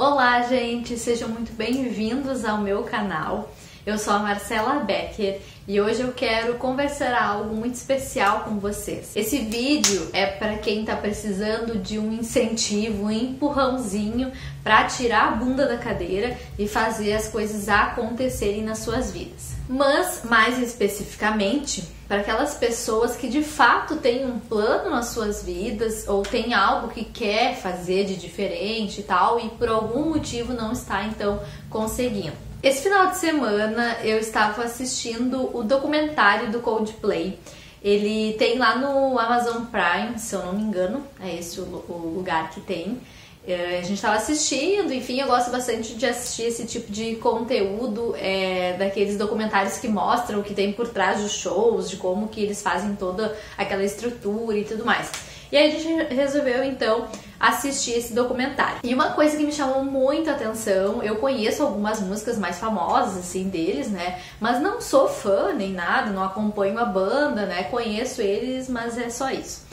Olá, gente! Sejam muito bem-vindos ao meu canal. Eu sou a Marcela Becker e hoje eu quero conversar algo muito especial com vocês. Esse vídeo é para quem está precisando de um incentivo, um empurrãozinho para tirar a bunda da cadeira e fazer as coisas acontecerem nas suas vidas. Mas, mais especificamente, para aquelas pessoas que de fato têm um plano nas suas vidas ou tem algo que quer fazer de diferente e tal e por algum motivo não está então conseguindo. Esse final de semana eu estava assistindo o documentário do Coldplay. Ele tem lá no Amazon Prime, se eu não me engano, é esse o lugar que tem. A gente estava assistindo, enfim, eu gosto bastante de assistir esse tipo de conteúdo, daqueles documentários que mostram o que tem por trás dos shows, de como que eles fazem toda aquela estrutura e tudo mais. E aí a gente resolveu então assistir esse documentário. E uma coisa que me chamou muito a atenção, eu conheço algumas músicas mais famosas assim deles, né? Mas não sou fã nem nada, não acompanho a banda, né? Conheço eles, mas é só isso.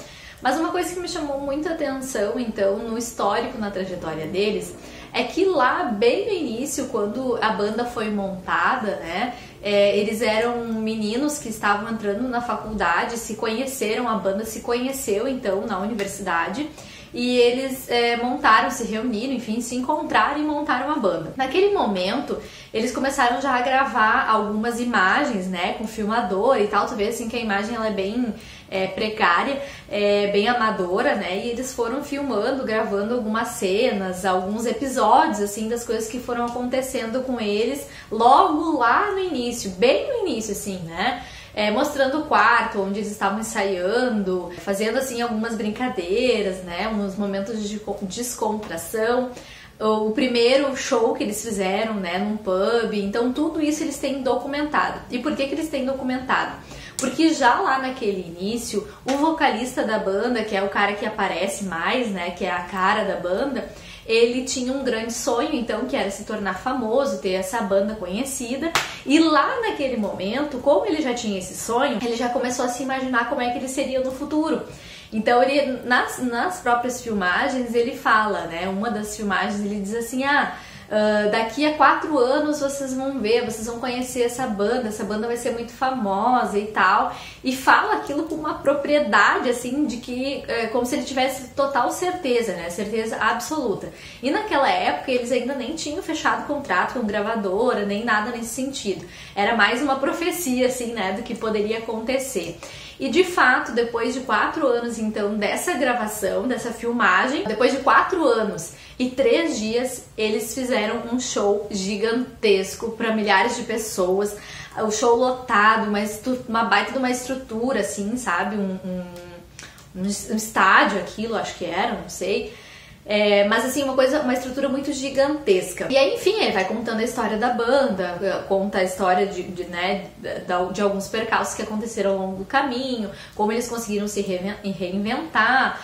Mas uma coisa que me chamou muita atenção, então, no histórico, na trajetória deles, é que lá, bem no início, quando a banda foi montada, né, eles eram meninos que estavam entrando na faculdade, se conheceram, a banda se conheceu, então, na universidade, e eles montaram, se reuniram, enfim, se encontraram e montaram a banda. Naquele momento, eles começaram já a gravar algumas imagens, né, com filmador e tal, tu vê assim que a imagem ela é bem precária, bem amadora, né, e eles foram filmando, gravando algumas cenas, alguns episódios, assim, das coisas que foram acontecendo com eles logo lá no início, bem no início, assim, né, mostrando o quarto onde eles estavam ensaiando, fazendo, assim, algumas brincadeiras, né, uns momentos de descontração. O primeiro show que eles fizeram, né, num pub, então tudo isso eles têm documentado. E por que que eles têm documentado? Porque já lá naquele início, o vocalista da banda, que é o cara que aparece mais, né, que é a cara da banda, ele tinha um grande sonho, então, que era se tornar famoso, ter essa banda conhecida. E lá naquele momento, como ele já tinha esse sonho, ele já começou a se imaginar como é que ele seria no futuro. Então, ele, nas próprias filmagens, ele fala, né, uma das filmagens ele diz assim, daqui a 4 anos vocês vão ver, vocês vão conhecer essa banda vai ser muito famosa e tal, e fala aquilo com uma propriedade, assim, de que, como se ele tivesse total certeza, né, certeza absoluta. E naquela época eles ainda nem tinham fechado contrato com gravadora, nem nada nesse sentido, era mais uma profecia, assim, né, do que poderia acontecer. E de fato, depois de 4 anos então dessa gravação, dessa filmagem, depois de 4 anos e 3 dias, eles fizeram um show gigantesco para milhares de pessoas, o show lotado, uma baita de uma estrutura, assim, sabe, um estádio aquilo, acho que era, não sei. Mas assim, uma estrutura muito gigantesca. E aí, enfim, ele vai contando a história da banda, conta a história de alguns percalços que aconteceram ao longo do caminho, como eles conseguiram se reinventar,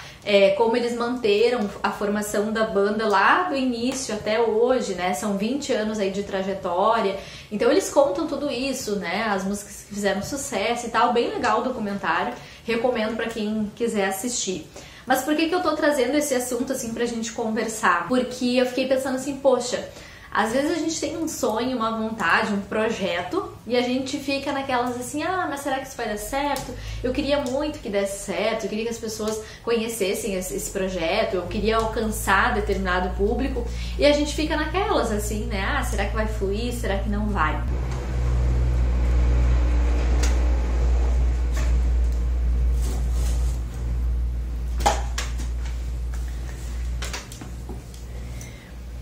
como eles manteram a formação da banda lá do início até hoje, né? São 20 anos aí de trajetória. Então eles contam tudo isso, né? As músicas que fizeram sucesso e tal. Bem legal o documentário. Recomendo para quem quiser assistir. Mas por que eu tô trazendo esse assunto assim pra gente conversar? Porque eu fiquei pensando assim, poxa, às vezes a gente tem um sonho, uma vontade, um projeto e a gente fica naquelas assim, mas será que isso vai dar certo? Eu queria muito que desse certo, eu queria que as pessoas conhecessem esse projeto, eu queria alcançar determinado público e a gente fica naquelas assim, né? Será que vai fluir? Será que não vai?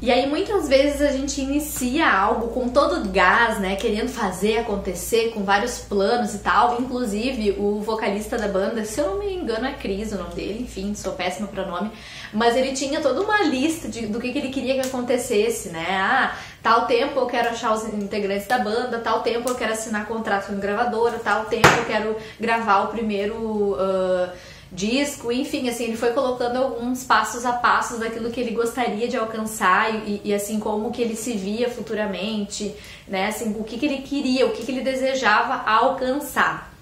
E aí muitas vezes a gente inicia algo com todo gás, né, querendo fazer acontecer, com vários planos e tal. Inclusive o vocalista da banda, se eu não me engano é Chris o nome dele, enfim, sou péssima para nome, mas ele tinha toda uma lista do que ele queria que acontecesse, né, tal tempo eu quero achar os integrantes da banda, tal tempo eu quero assinar contrato com gravadora, tal tempo eu quero gravar o primeiro disco, enfim, assim, ele foi colocando alguns passos a passos daquilo que ele gostaria de alcançar e assim, como que ele se via futuramente, né, assim, o que ele queria, o que ele desejava alcançar.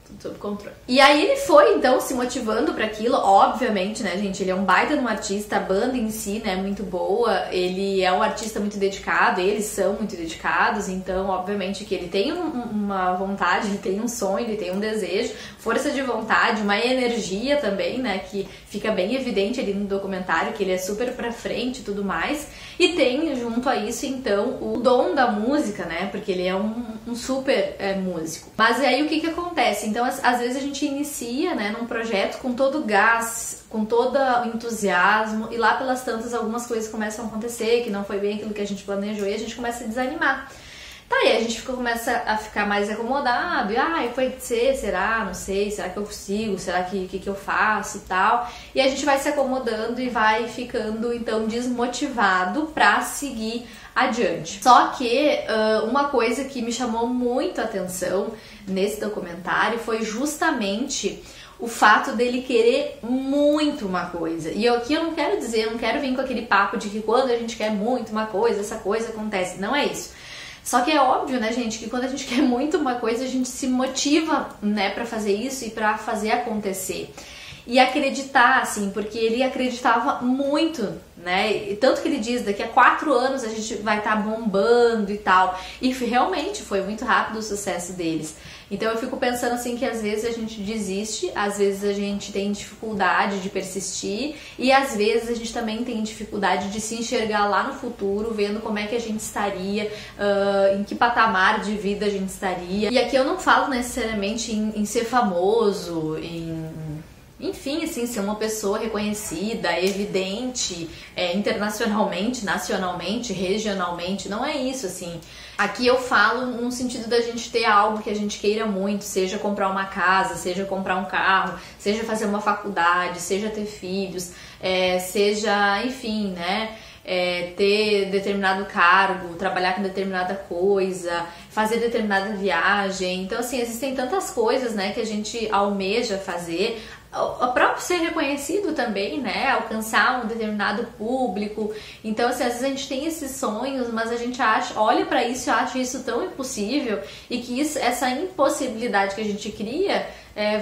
Tudo sob controle. E aí ele foi, então, se motivando para aquilo, obviamente, né, gente, ele é um baita de um artista, a banda em si, né, é muito boa, ele é um artista muito dedicado, eles são muito dedicados, então, obviamente, que ele tem uma vontade, ele tem um sonho, ele tem um desejo, força de vontade, uma energia também, né, que fica bem evidente ali no documentário, que ele é super pra frente e tudo mais, e tem junto a isso, então, o dom da música, né, porque ele é um super músico. Mas aí o que acontece? Então, às vezes a gente inicia, né, num projeto com todo o gás, com todo o entusiasmo, e lá pelas tantas algumas coisas começam a acontecer, que não foi bem aquilo que a gente planejou, e a gente começa a desanimar. Tá, e a gente começa a ficar mais acomodado, e pode ser, será, não sei, será que eu consigo, será que eu faço e tal, e a gente vai se acomodando e vai ficando, então, desmotivado pra seguir adiante. Só que uma coisa que me chamou muito a atenção nesse documentário foi justamente o fato dele querer muito uma coisa. E aqui eu não quero dizer, eu não quero vir com aquele papo de que quando a gente quer muito uma coisa, essa coisa acontece. Não é isso. Só que é óbvio, né, gente, que quando a gente quer muito uma coisa, a gente se motiva, né, pra fazer isso e pra fazer acontecer. E acreditar, assim, porque ele acreditava muito, né? E tanto que ele diz, daqui a 4 anos a gente vai estar bombando e tal. E realmente foi muito rápido o sucesso deles. Então eu fico pensando assim que às vezes a gente desiste, às vezes a gente tem dificuldade de persistir e às vezes a gente também tem dificuldade de se enxergar lá no futuro, vendo como é que a gente estaria, em que patamar de vida a gente estaria. E aqui eu não falo necessariamente em ser famoso, enfim, assim, ser uma pessoa reconhecida, evidente, internacionalmente, nacionalmente, regionalmente, não é isso, assim. Aqui eu falo no sentido da gente ter algo que a gente queira muito, seja comprar uma casa, seja comprar um carro, seja fazer uma faculdade, seja ter filhos, seja, enfim, né, ter determinado cargo, trabalhar com determinada coisa, fazer determinada viagem. Então, assim, existem tantas coisas, né, que a gente almeja fazer. O próprio ser reconhecido também, né? Alcançar um determinado público. Então, assim, às vezes a gente tem esses sonhos, mas a gente olha pra isso e acha isso tão impossível e que essa impossibilidade que a gente cria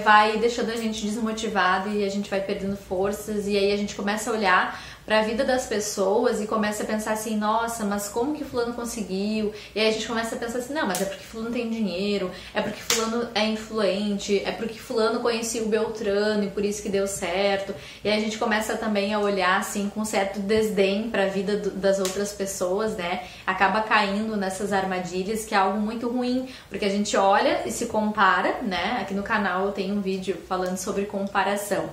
vai deixando a gente desmotivado e a gente vai perdendo forças e aí a gente começa a olhar para a vida das pessoas e começa a pensar assim, nossa, mas como que fulano conseguiu? E aí a gente começa a pensar assim, não, mas é porque fulano tem dinheiro, é porque fulano é influente, é porque fulano conhecia o Beltrano e por isso que deu certo. E aí a gente começa também a olhar assim com certo desdém para a vida das outras pessoas, né? Acaba caindo nessas armadilhas, que é algo muito ruim, porque a gente olha e se compara, né? Aqui no canal eu tenho um vídeo falando sobre comparação.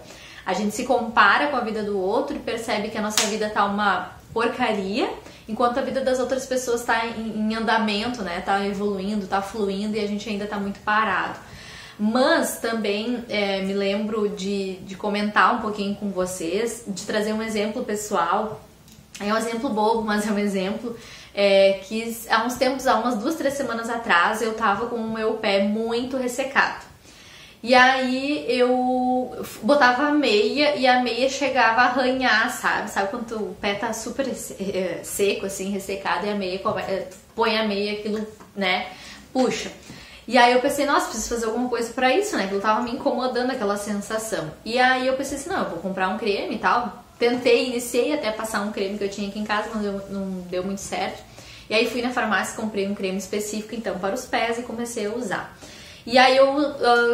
A gente se compara com a vida do outro e percebe que a nossa vida tá uma porcaria, enquanto a vida das outras pessoas tá em andamento, né? Tá evoluindo, tá fluindo e a gente ainda tá muito parado. Mas também me lembro de comentar um pouquinho com vocês, de trazer um exemplo pessoal. É um exemplo bobo, mas é um exemplo que há uns tempos, há umas 2, 3 semanas atrás, eu tava com o meu pé muito ressecado. E aí eu botava a meia e a meia chegava a arranhar, sabe? Sabe quando o pé tá super seco, assim, ressecado, e a meia põe a meia, aquilo, né, puxa. E aí eu pensei, nossa, preciso fazer alguma coisa pra isso, né? Aquilo tava me incomodando, aquela sensação. E aí eu pensei assim, não, eu vou comprar um creme e tal. Iniciei até passar um creme que eu tinha aqui em casa, não deu muito certo. E aí fui na farmácia, comprei um creme específico, então, para os pés e comecei a usar. E aí eu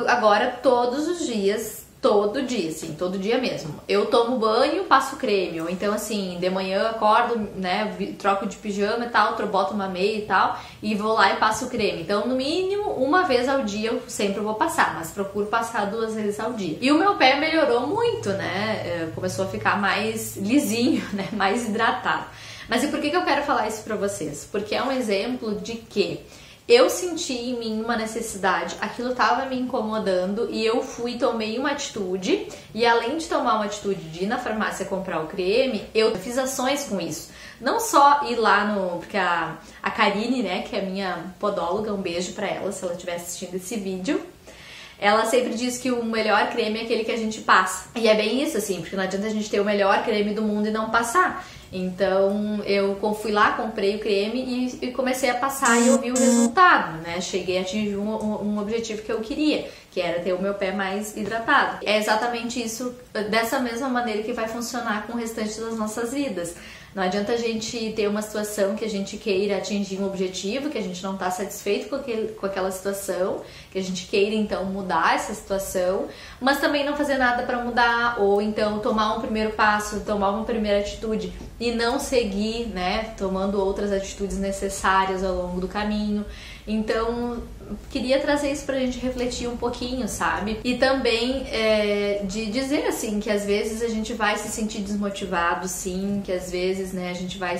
agora todos os dias, todo dia mesmo, eu tomo banho, passo creme, ou então assim, de manhã acordo, né, troco de pijama e tal, boto uma meia e tal, e vou lá e passo creme. Então, no mínimo, uma vez ao dia eu sempre vou passar, mas procuro passar 2 vezes ao dia. E o meu pé melhorou muito, né, começou a ficar mais lisinho, né, mais hidratado. Mas e por que eu quero falar isso pra vocês? Porque é um exemplo de que eu senti em mim uma necessidade, aquilo estava me incomodando e eu tomei uma atitude, e além de tomar uma atitude de ir na farmácia comprar o creme, eu fiz ações com isso. Não só ir lá porque a Karine, né, que é a minha podóloga, um beijo pra ela se ela estiver assistindo esse vídeo, ela sempre diz que o melhor creme é aquele que a gente passa. E é bem isso, assim, porque não adianta a gente ter o melhor creme do mundo e não passar. Então eu fui lá, comprei o creme e comecei a passar e eu vi o resultado, né? Cheguei a atingir um objetivo que eu queria, que era ter o meu pé mais hidratado. É exatamente isso, dessa mesma maneira que vai funcionar com o restante das nossas vidas. Não adianta a gente ter uma situação que a gente queira atingir um objetivo, que a gente não está satisfeito com aquela situação, que a gente queira então mudar essa situação, mas também não fazer nada para mudar, ou então tomar um primeiro passo, tomar uma primeira atitude e não seguir, né, tomando outras atitudes necessárias ao longo do caminho. Então, queria trazer isso pra gente refletir um pouquinho, sabe? E também de dizer, assim, que às vezes a gente vai se sentir desmotivado, sim, que às vezes, né, a gente vai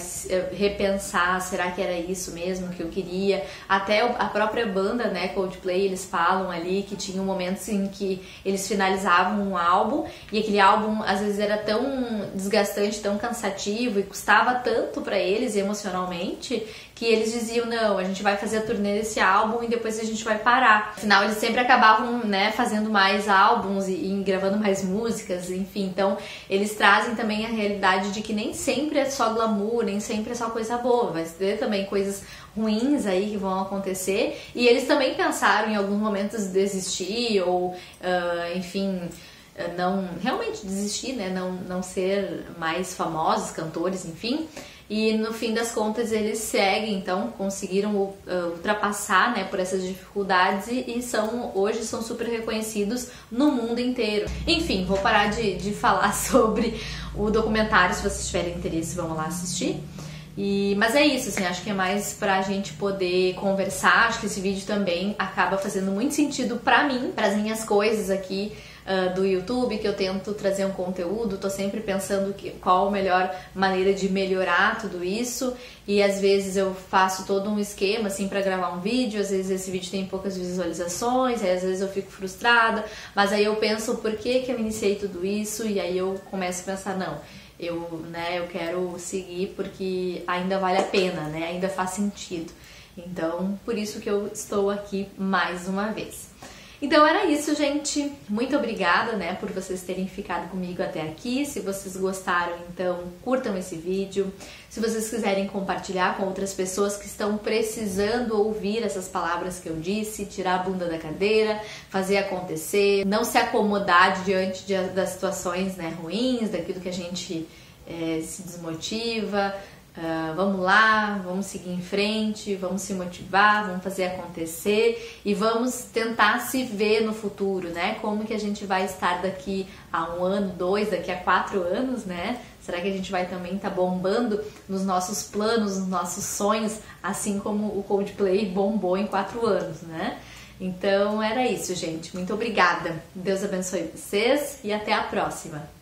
repensar, será que era isso mesmo que eu queria? Até a própria banda, né, Coldplay, eles falam ali que tinham momentos em que eles finalizavam um álbum e aquele álbum às vezes era tão desgastante, tão cansativo e custava tanto pra eles emocionalmente que eles diziam, não, a gente vai fazer a turnê desse álbum e depois a gente vai parar. Afinal, eles sempre acabavam, né, fazendo mais álbuns e gravando mais músicas, enfim. Então, eles trazem também a realidade de que nem sempre é só glamour, nem sempre é só coisa boa. Vai ter também coisas ruins aí que vão acontecer. E eles também pensaram em alguns momentos desistir ou, enfim, não realmente desistir, né, não ser mais famosos, cantores, enfim. E no fim das contas eles seguem, então conseguiram ultrapassar, né, por essas dificuldades e hoje são super reconhecidos no mundo inteiro. Enfim, vou parar de falar sobre o documentário, se vocês tiverem interesse vão lá assistir. Mas é isso, assim, acho que é mais pra gente poder conversar. Acho que esse vídeo também acaba fazendo muito sentido pra mim, pras minhas coisas aqui do YouTube, que eu tento trazer um conteúdo, tô sempre pensando qual a melhor maneira de melhorar tudo isso, e às vezes eu faço todo um esquema assim para gravar um vídeo, às vezes esse vídeo tem poucas visualizações, aí às vezes eu fico frustrada, mas aí eu penso por que eu iniciei tudo isso, e aí eu começo a pensar, não, eu quero seguir porque ainda vale a pena, né? Ainda faz sentido. Então, por isso que eu estou aqui mais uma vez. Então era isso, gente. Muito obrigada, né, por vocês terem ficado comigo até aqui. Se vocês gostaram, então curtam esse vídeo. Se vocês quiserem compartilhar com outras pessoas que estão precisando ouvir essas palavras que eu disse, tirar a bunda da cadeira, fazer acontecer, não se acomodar diante das situações, né, ruins, daquilo que a gente se desmotiva. Vamos lá, vamos seguir em frente, vamos se motivar, vamos fazer acontecer e vamos tentar se ver no futuro, né? Como que a gente vai estar daqui a 1 ano, 2, daqui a 4 anos, né? Será que a gente vai também estar bombando nos nossos planos, nos nossos sonhos, assim como o Coldplay bombou em 4 anos, né? Então era isso, gente. Muito obrigada. Deus abençoe vocês e até a próxima.